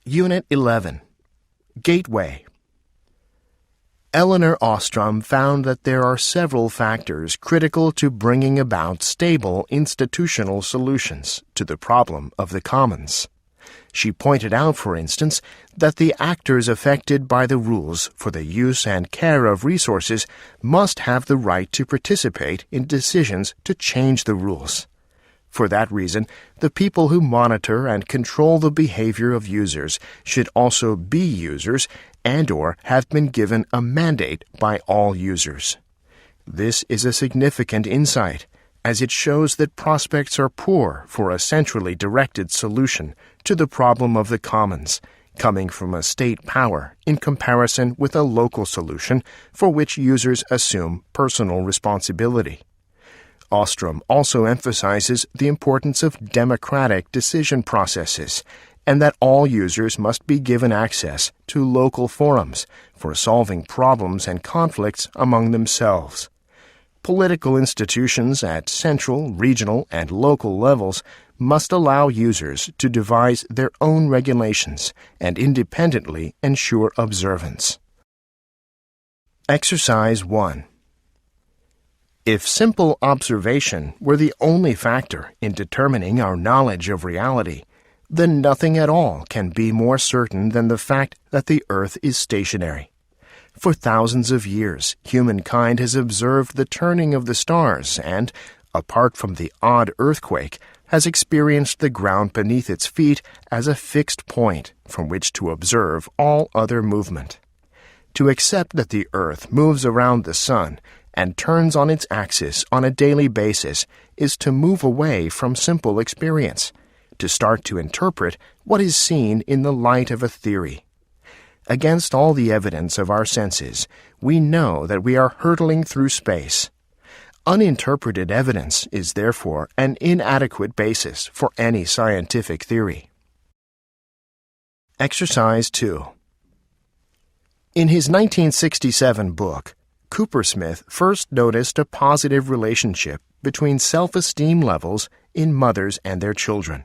Unit 11. Gateway. Elinor Ostrom found that there are several factors critical to bringing about stable institutional solutions to the problem of the commons. She pointed out, for instance, that the actors affected by the rules for the use and care of resources must have the right to participate in decisions to change the rules. For that reason, the people who monitor and control the behavior of users should also be users and/or have been given a mandate by all users. This is a significant insight, as it shows that prospects are poor for a centrally directed solution to the problem of the commons, coming from a state power in comparison with a local solution for which users assume personal responsibility. Ostrom also emphasizes the importance of democratic decision processes and that all users must be given access to local forums for solving problems and conflicts among themselves. Political institutions at central, regional, and local levels must allow users to devise their own regulations and independently ensure observance. Exercise 1. If simple observation were the only factor in determining our knowledge of reality, then nothing at all can be more certain than the fact that the earth is stationary. For thousands of years, humankind has observed the turning of the stars and, apart from the odd earthquake, has experienced the ground beneath its feet as a fixed point from which to observe all other movement. To accept that the earth moves around the sun and turns on its axis on a daily basis is to move away from simple experience, to start to interpret what is seen in the light of a theory. Against all the evidence of our senses, we know that we are hurtling through space. Uninterpreted evidence is therefore an inadequate basis for any scientific theory. Exercise 2. In his 1967 book, Coopersmith first noticed a positive relationship between self-esteem levels in mothers and their children.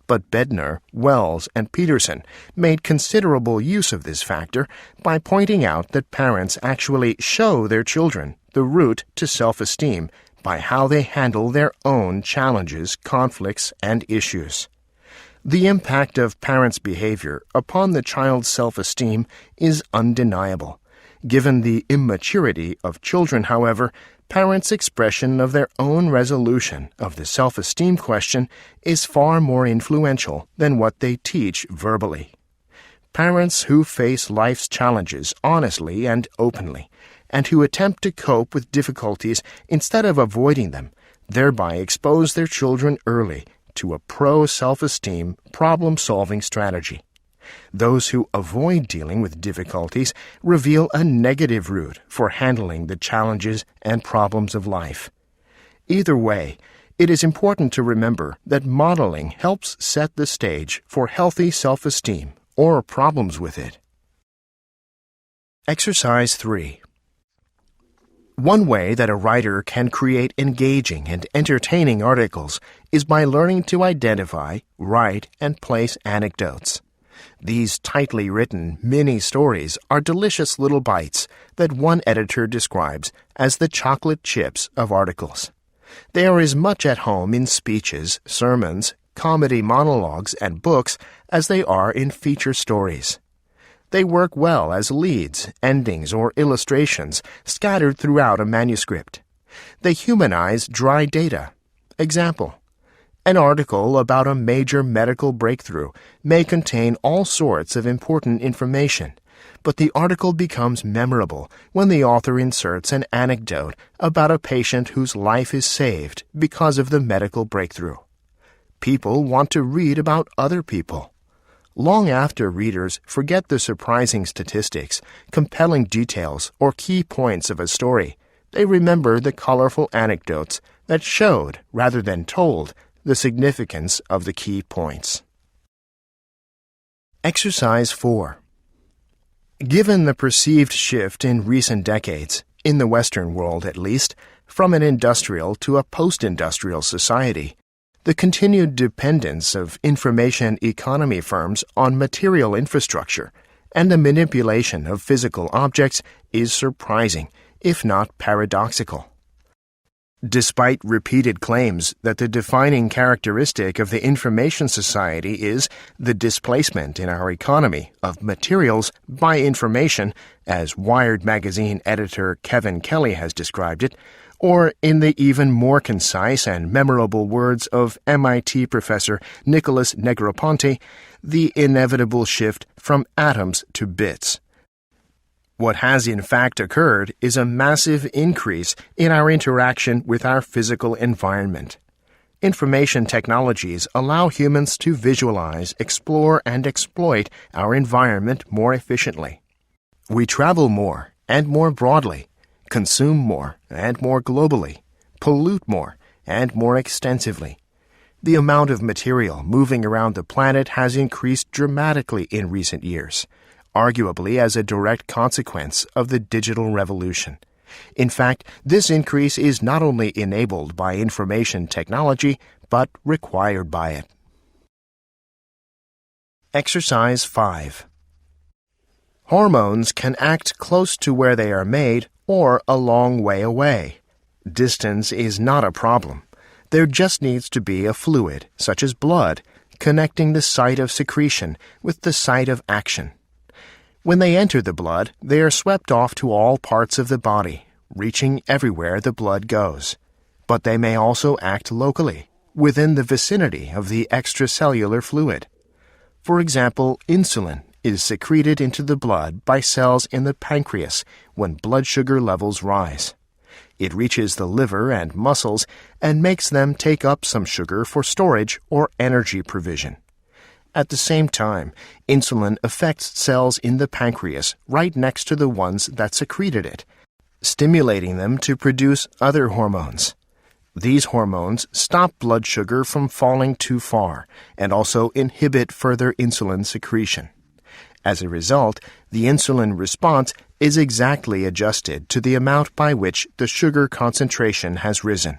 But Bednar, Wells, and Peterson made considerable use of this factor by pointing out that parents actually show their children the route to self-esteem by how they handle their own challenges, conflicts, and issues. The impact of parents' behavior upon the child's self-esteem is undeniable. Given the immaturity of children, however, parents' expression of their own resolution of the self-esteem question is far more influential than what they teach verbally. Parents who face life's challenges honestly and openly, and who attempt to cope with difficulties instead of avoiding them, thereby expose their children early to a pro-self-esteem problem-solving strategy. Those who avoid dealing with difficulties reveal a negative route for handling the challenges and problems of life. Either way, it is important to remember that modeling helps set the stage for healthy self-esteem or problems with it. Exercise 3. One way that a writer can create engaging and entertaining articles is by learning to identify, write, and place anecdotes. These tightly written mini-stories are delicious little bites that one editor describes as the chocolate chips of articles. They are as much at home in speeches, sermons, comedy monologues, and books as they are in feature stories. They work well as leads, endings, or illustrations scattered throughout a manuscript. They humanize dry data. Example: an article about a major medical breakthrough may contain all sorts of important information, but the article becomes memorable when the author inserts an anecdote about a patient whose life is saved because of the medical breakthrough. People want to read about other people. Long after readers forget the surprising statistics, compelling details, or key points of a story, they remember the colorful anecdotes that showed, rather than told, the significance of the key points. Exercise 4. Given the perceived shift in recent decades, in the Western world at least, from an industrial to a post-industrial society, The continued dependence of information economy firms on material infrastructure and the manipulation of physical objects is surprising, if not paradoxical. Despite repeated claims that the defining characteristic of the information society is the displacement in our economy of materials by information, as Wired magazine editor Kevin Kelly has described it, or in the even more concise and memorable words of MIT professor Nicholas Negroponte, the inevitable shift from atoms to bits. What has in fact occurred is a massive increase in our interaction with our physical environment. Information technologies allow humans to visualize, explore, and exploit our environment more efficiently. We travel more and more broadly, consume more and more globally, pollute more and more extensively. The amount of material moving around the planet has increased dramatically in recent years, arguably as a direct consequence of the digital revolution. In fact, this increase is not only enabled by information technology, but required by it. Exercise 5. Hormones can act close to where they are made or a long way away. Distance is not a problem. There just needs to be a fluid, such as blood, connecting the site of secretion with the site of action. When they enter the blood, they are swept off to all parts of the body, reaching everywhere the blood goes. But they may also act locally, within the vicinity of the extracellular fluid. For example, insulin is secreted into the blood by cells in the pancreas when blood sugar levels rise. It reaches the liver and muscles and makes them take up some sugar for storage or energy provision. At the same time, insulin affects cells in the pancreas right next to the ones that secreted it, stimulating them to produce other hormones. These hormones stop blood sugar from falling too far and also inhibit further insulin secretion. As a result, the insulin response is exactly adjusted to the amount by which the sugar concentration has risen.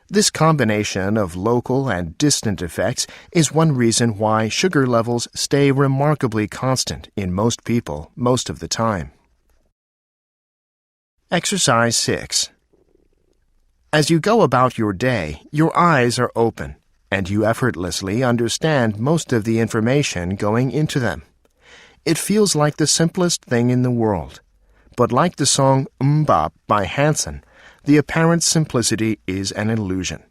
This combination of local and distant effects is one reason why sugar levels stay remarkably constant in most people most of the time. Exercise 6. As you go about your day, your eyes are open, and you effortlessly understand most of the information going into them. It feels like the simplest thing in the world. But like the song Mbop by Hanson, the apparent simplicity is an illusion.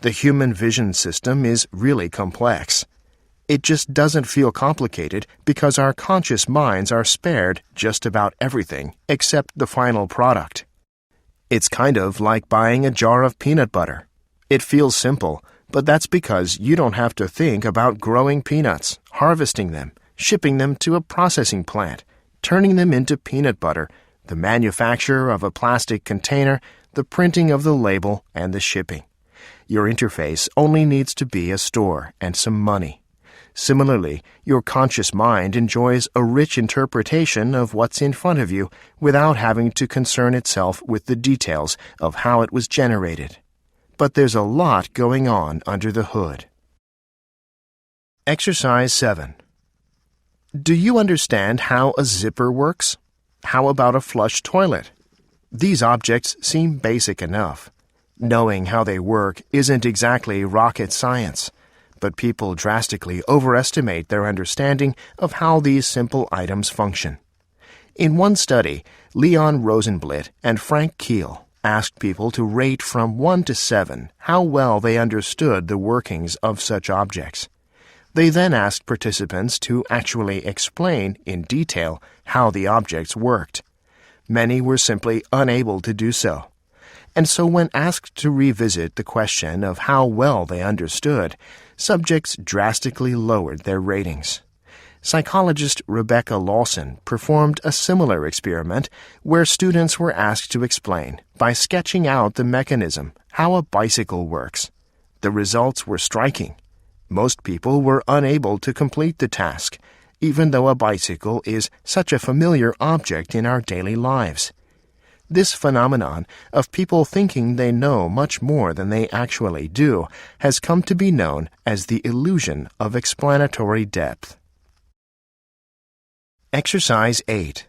The human vision system is really complex. It just doesn't feel complicated because our conscious minds are spared just about everything except the final product. It's kind of like buying a jar of peanut butter. It feels simple, but that's because you don't have to think about growing peanuts, harvesting them, shipping them to a processing plant, turning them into peanut butter, the manufacture of a plastic container, the printing of the label, and the shipping. Your interface only needs to be a store and some money. Similarly, your conscious mind enjoys a rich interpretation of what's in front of you without having to concern itself with the details of how it was generated. But there's a lot going on under the hood. Exercise 7. Do you understand how a zipper works? How about a flush toilet? These objects seem basic enough. Knowing how they work isn't exactly rocket science, but people drastically overestimate their understanding of how these simple items function. In one study, Leon Rosenblit and Frank Keel asked people to rate from 1 to 7 how well they understood the workings of such objects. They then asked participants to actually explain in detail how the objects worked. Many were simply unable to do so. And so when asked to revisit the question of how well they understood, subjects drastically lowered their ratings. Psychologist Rebecca Lawson performed a similar experiment where students were asked to explain, by sketching out the mechanism, how a bicycle works. The results were striking. Most people were unable to complete the task, even though a bicycle is such a familiar object in our daily lives. This phenomenon of people thinking they know much more than they actually do has come to be known as the illusion of explanatory depth. Exercise 8.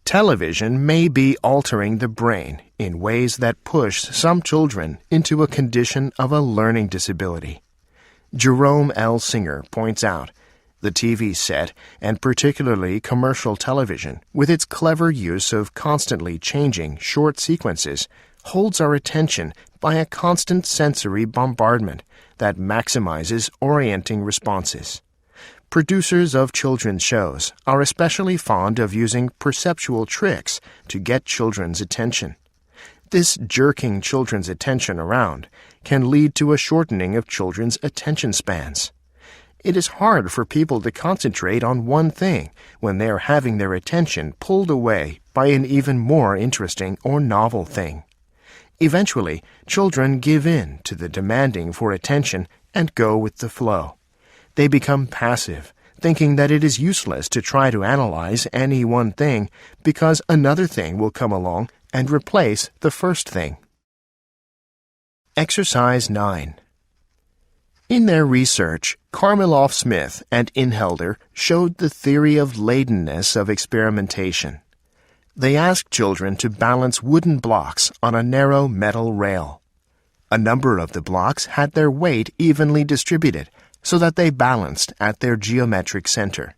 Television may be altering the brain in ways that push some children into a condition of a learning disability. Jerome L. Singer points out, the TV set, and particularly commercial television, with its clever use of constantly changing short sequences, holds our attention by a constant sensory bombardment that maximizes orienting responses. Producers of children's shows are especially fond of using perceptual tricks to get children's attention. This jerking children's attention around can lead to a shortening of children's attention spans. It is hard for people to concentrate on one thing when they are having their attention pulled away by an even more interesting or novel thing. Eventually, children give in to the demanding for attention and go with the flow. They become passive, thinking that it is useless to try to analyze any one thing because another thing will come along and replace the first thing. Exercise 9. In their research, Karmeloff-Smith and Inhelder showed the theory of ladenness of experimentation. They asked children to balance wooden blocks on a narrow metal rail. A number of the blocks had their weight evenly distributed, so that they balanced at their geometric center.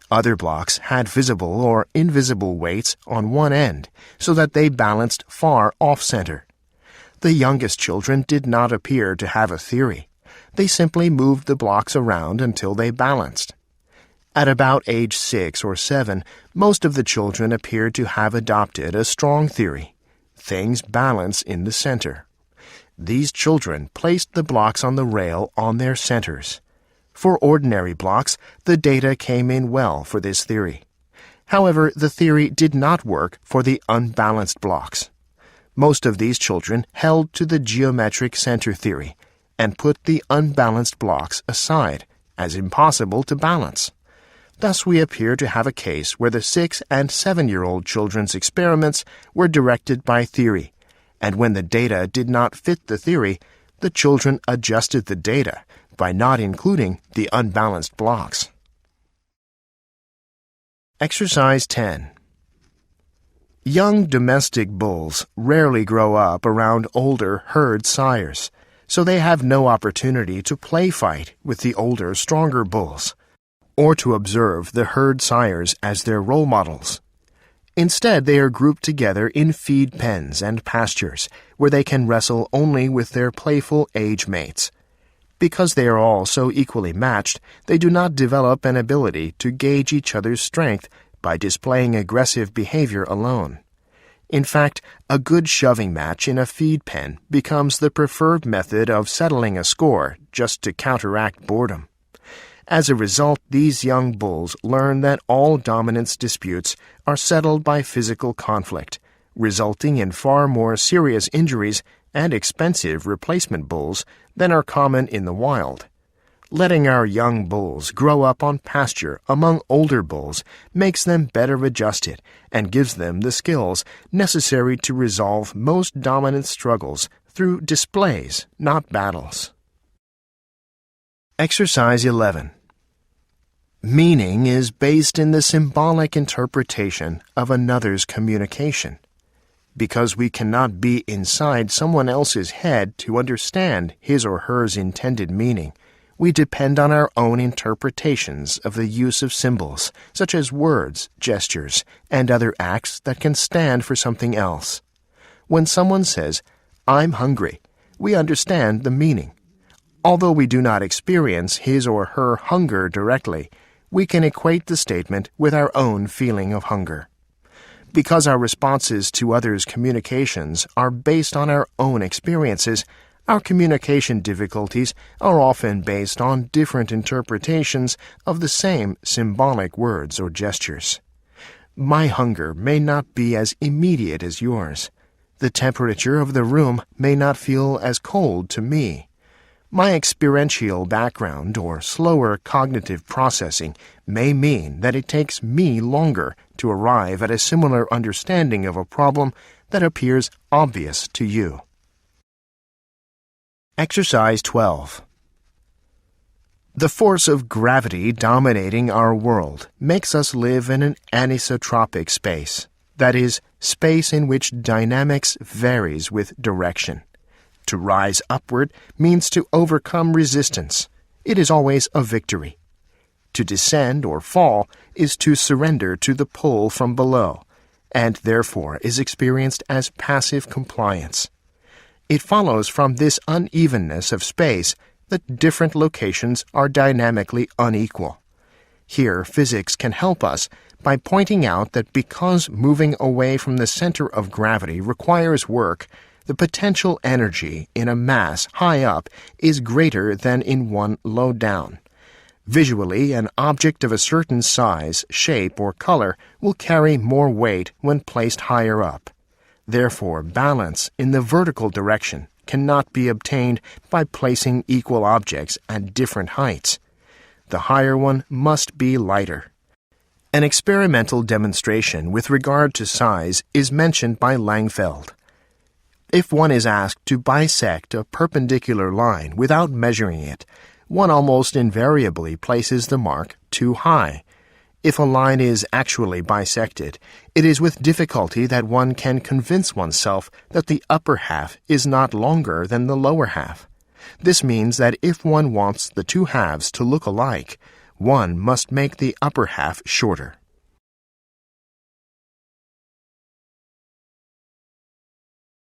Other blocks had visible or invisible weights on one end, so that they balanced far off-center. The youngest children did not appear to have a theory. They simply moved the blocks around until they balanced. At about age 6 or 7, most of the children appeared to have adopted a strong theory. Things balance in the center. These children placed the blocks on the rail on their centers. For ordinary blocks, the data came in well for this theory. However, the theory did not work for the unbalanced blocks. Most of these children held to the geometric center theory and put the unbalanced blocks aside as impossible to balance. Thus, we appear to have a case where the 6- and 7-year-old children's experiments were directed by theory, and when the data did not fit the theory, the children adjusted the data by not including the unbalanced blocks. Exercise 10. Young domestic bulls rarely grow up around older herd sires, so they have no opportunity to play fight with the older, stronger bulls, or to observe the herd sires as their role models. Instead, they are grouped together in feed pens and pastures, where they can wrestle only with their playful age mates. Because they are all so equally matched, they do not develop an ability to gauge each other's strength by displaying aggressive behavior alone. In fact, a good shoving match in a feed pen becomes the preferred method of settling a score just to counteract boredom. As a result, these young bulls learn that all dominance disputes are settled by physical conflict, resulting in far more serious injuries and expensive replacement bulls than are common in the wild. Letting our young bulls grow up on pasture among older bulls makes them better adjusted and gives them the skills necessary to resolve most dominant struggles through displays, not battles. Exercise 11. Meaning is based in the symbolic interpretation of another's communication. Because we cannot be inside someone else's head to understand his or hers intended meaning, we depend on our own interpretations of the use of symbols, such as words, gestures, and other acts that can stand for something else. When someone says, "I'm hungry," we understand the meaning. Although we do not experience his or her hunger directly, we can equate the statement with our own feeling of hunger. Because our responses to others' communications are based on our own experiences, our communication difficulties are often based on different interpretations of the same symbolic words or gestures. My hunger may not be as immediate as yours. The temperature of the room may not feel as cold to me. My experiential background or slower cognitive processing may mean that it takes me longer to arrive at a similar understanding of a problem that appears obvious to you. Exercise 12. The force of gravity dominating our world makes us live in an anisotropic space, that is, space in which dynamics varies with direction. To rise upward means to overcome resistance. It is always a victory. To descend or fall is to surrender to the pull from below, and therefore is experienced as passive compliance. It follows from this unevenness of space that different locations are dynamically unequal. Here, physics can help us by pointing out that because moving away from the center of gravity requires work, the potential energy in a mass high up is greater than in one low down. Visually, an object of a certain size, shape, or color will carry more weight when placed higher up. Therefore, balance in the vertical direction cannot be obtained by placing equal objects at different heights. The higher one must be lighter. An experimental demonstration with regard to size is mentioned by Langfeld. If one is asked to bisect a perpendicular line without measuring it, one almost invariably places the mark too high. If a line is actually bisected, it is with difficulty that one can convince oneself that the upper half is not longer than the lower half. This means that if one wants the two halves to look alike, one must make the upper half shorter.